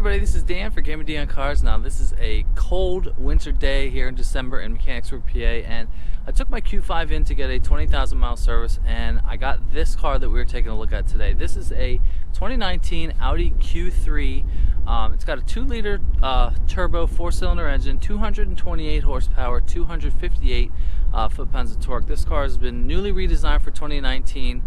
everybody, this is Dan for Game D on Cars. Now this is a cold winter day here in December in Mechanicsburg, PA, and I took my Q5 in to get a 20,000 mile service, and I got this car that we were taking a look at today. This is a 2019 Audi Q3. It's got a 2-liter turbo 4-cylinder engine, 228 horsepower, 258 foot-pounds of torque. This car has been newly redesigned for 2019.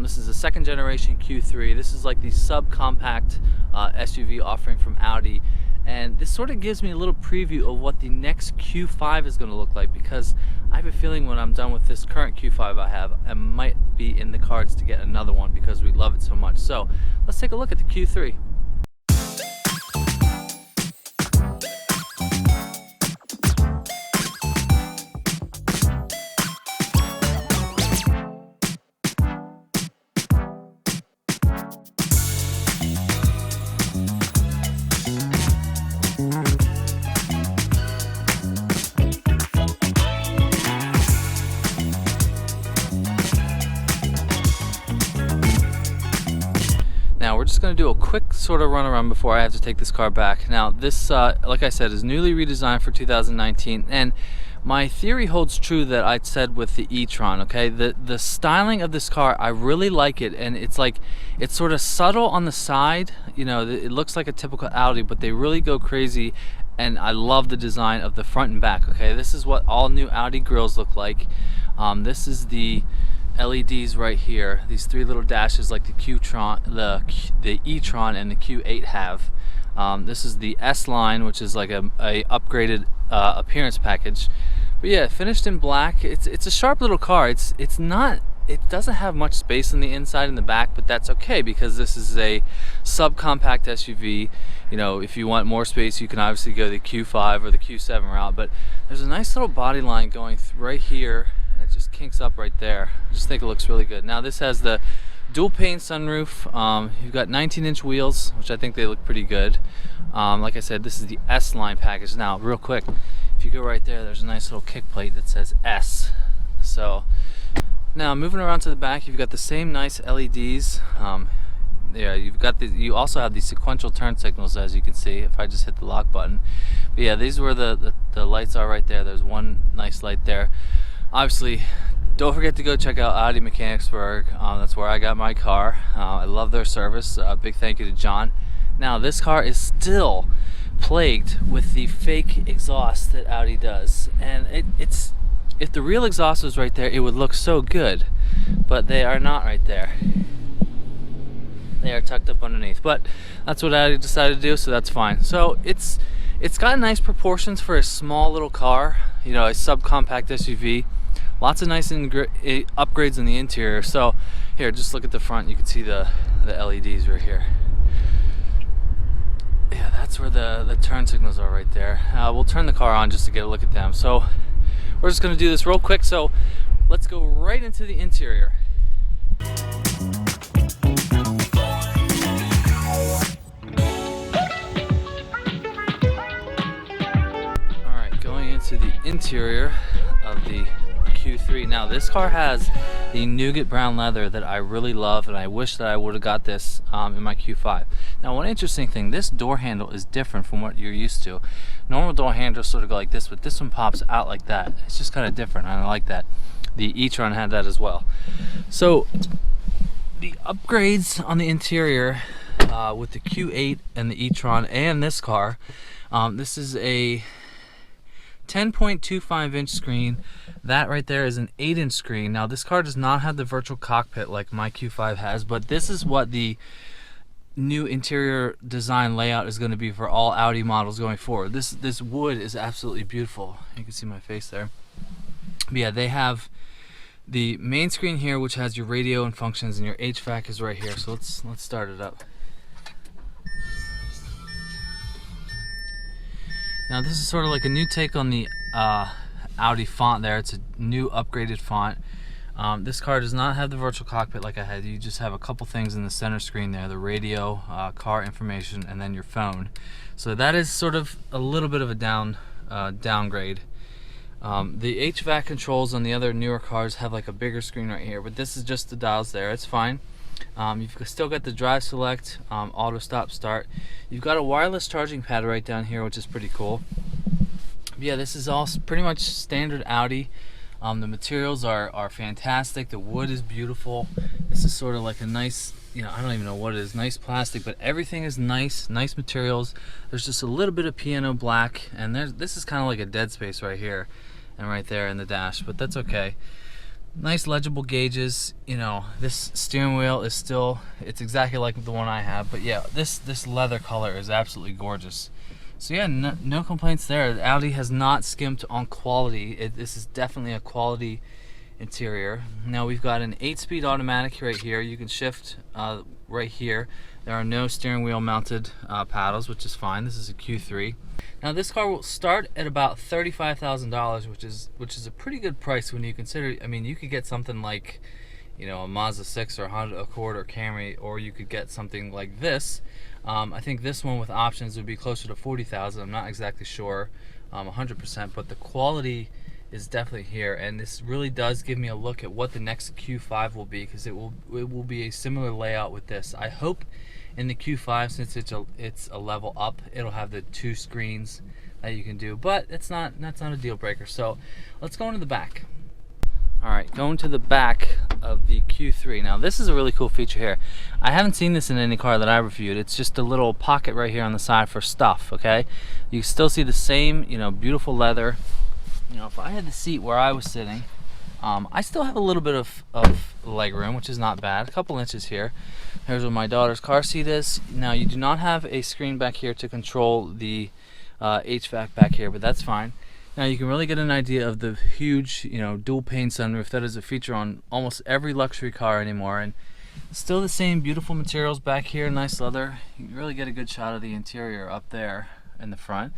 This is a second generation Q3. This is like the subcompact SUV offering from Audi, and this sort of gives me a little preview of what the next Q5 is going to look like, because I have a feeling when I'm done with this current Q5 I have, I might be in the cards to get another one because we love it so much. So let's take a look at the Q3. Now we're just going to do a quick sort of run around before I have to take this car back. Now this, like I said, is newly redesigned for 2019, and my theory holds true that I'd said with the e-tron. Okay, the styling of this car, I really like it, and it's like, it's sort of subtle on the side. You know, it looks like a typical Audi, but they really go crazy, and I love the design of the front and back. Okay, this is what all new Audi grills look like. This is the LEDs right here, these 3 little dashes like the Q-tron, the e-tron and the Q8 have. This is the S line, which is like a upgraded appearance package. But yeah, finished in black. It's a sharp little car. It doesn't have much space on the inside and the back, but that's okay because this is a subcompact SUV. You know, if you want more space, you can obviously go the Q5 or the Q7 route, but there's a nice little body line going right here. It just kinks up right there. I just think it looks really good. Now this has the dual pane sunroof. You've got 19-inch wheels, which I think they look pretty good. Like I said, this is the S line package. Now real quick, if you go right there, there's a nice little kick plate that says S. So now moving around to the back, you've got the same nice LEDs. Yeah, you also have these sequential turn signals, as you can see if I just hit the lock button. But yeah, these where the lights are right there. There's one nice light there. Obviously, don't forget to go check out Audi Mechanicsburg. That's where I got my car. I love their service. Big thank you to John. Now, this car is still plagued with the fake exhaust that Audi does. And if the real exhaust was right there, it would look so good. But they are not right there. They are tucked up underneath. But that's what Audi decided to do, so that's fine. So it's got nice proportions for a small little car. You know, a subcompact SUV. Lots of nice upgrades in the interior. So here, just look at the front. You can see the LEDs right here. Yeah, that's where the turn signals are right there. We'll turn the car on just to get a look at them. So we're just going to do this real quick. So let's go right into the interior. All right, going into the interior of the Q3. Now this car has the nougat brown leather that I really love, and I wish that I would have got this in my Q5. Now one interesting thing, this door handle is different from what you're used to. Normal door handles sort of go like this, but this one pops out like that. It's just kind of different, and I like that. The e-tron had that as well. So the upgrades on the interior with the Q8 and the e-tron and this car, this is a 10.25 inch screen. That right there is an 8-inch screen. Now this car does not have the virtual cockpit like my Q5 has, but this is what the new interior design layout is going to be for all Audi models going forward. This wood is absolutely beautiful. You can see my face there. But yeah, they have the main screen here, which has your radio and functions, and your HVAC is right here. So let's start it up. Now this is sort of like a new take on the Audi font there. It's a new upgraded font. This car does not have the virtual cockpit like I had. You just have a couple things in the center screen there, the radio, car information, and then your phone. So that is sort of a little bit of a downgrade. The HVAC controls on the other newer cars have like a bigger screen right here, but this is just the dials there. It's fine. You've still got the drive select, auto stop start. You've got a wireless charging pad right down here, which is pretty cool. Yeah, this is all pretty much standard Audi. The materials are fantastic. The wood is beautiful. This is sort of like a nice, I don't even know what it is, nice plastic, but everything is nice materials. There's just a little bit of piano black, and this is kind of like a dead space right here and right there in the dash, but that's okay. Nice legible gauges. This steering wheel is still, it's exactly like the one I have, but yeah, this leather color is absolutely gorgeous. So yeah, no complaints there. Audi has not skimped on quality. This is definitely a quality interior. Now we've got an 8-speed automatic right here. You can shift right here. There are no steering wheel mounted paddles, which is fine. This is a Q3. Now this car will start at about $35,000, which is a pretty good price when you consider. I mean, you could get something like, a Mazda 6 or Honda Accord or Camry, or you could get something like this. I think this one with options would be closer to $40,000. I'm not exactly sure 100%, but the quality is definitely here, and this really does give me a look at what the next Q5 will be, because it will be a similar layout with this. I hope in the Q5, since it's a level up, it'll have the 2 screens that you can do, but that's not a deal breaker. So let's go into the back. Alright, going to the back of the Q3. Now this is a really cool feature here. I haven't seen this in any car that I reviewed. It's just a little pocket right here on the side for stuff, okay? You still see the same, beautiful leather. If I had the seat where I was sitting, I still have a little bit of leg room, which is not bad. A couple inches here. Here's where my daughter's car seat is. Now you do not have a screen back here to control the HVAC back here, but that's fine. Now you can really get an idea of the huge, dual pane sunroof that is a feature on almost every luxury car anymore, and still the same beautiful materials back here, nice leather. You can really get a good shot of the interior up there in the front.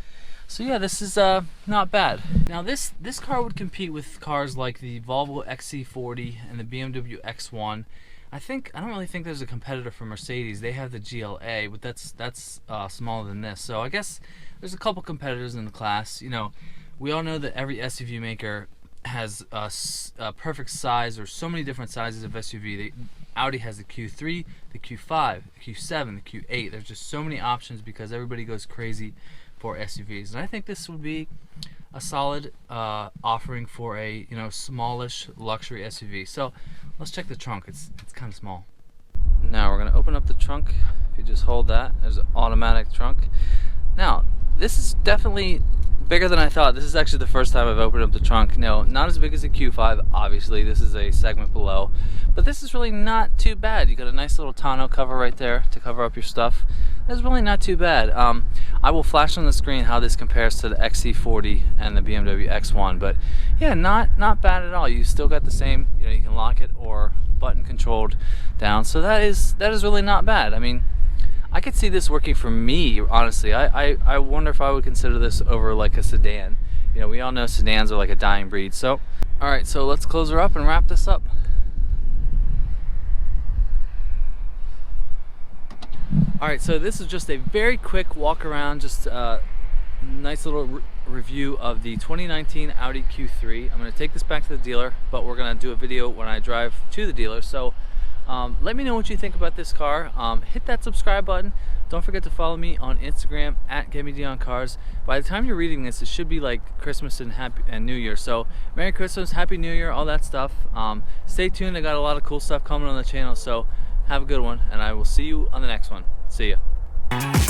So yeah, this is not bad. Now this car would compete with cars like the Volvo XC40 and the BMW X1. I don't really think there's a competitor for Mercedes. They have the GLA, but that's smaller than this. So I guess there's a couple competitors in the class. We all know that every SUV maker has a perfect size, or so many different sizes of SUV. Audi has the Q3, the Q5, the Q7, the Q8. There's just so many options because everybody goes crazy for SUVs. And I think this would be a solid offering for a smallish luxury SUV. So let's check the trunk. It's kind of small. Now we're going to open up the trunk. If you just hold that, there's an automatic trunk. Now this is definitely bigger than I thought. This is actually the first time I've opened up the trunk. No, not as big as the Q5, obviously. This is a segment below, but this is really not too bad. You got a nice little tonneau cover right there to cover up your stuff. That's really not too bad. I will flash on the screen how this compares to the XC40 and the BMW X1, but yeah, not bad at all. You still got the same, you can lock it or button controlled down, so that is really not bad. I mean, I could see this working for me, honestly. I wonder if I would consider this over like a sedan. We all know sedans are like a dying breed. So, all right, so let's close her up and wrap this up. All right, so this is just a very quick walk around, just a nice little review of the 2019 Audi Q3. I'm gonna take this back to the dealer, but we're gonna do a video when I drive to the dealer. So let me know what you think about this car. Hit that subscribe button. Don't forget to follow me on Instagram at GetMeDionCars. By the time you're reading this, it should be like Christmas and New Year. So Merry Christmas, Happy New Year, all that stuff. Stay tuned. I got a lot of cool stuff coming on the channel. So have a good one, and I will see you on the next one. See ya.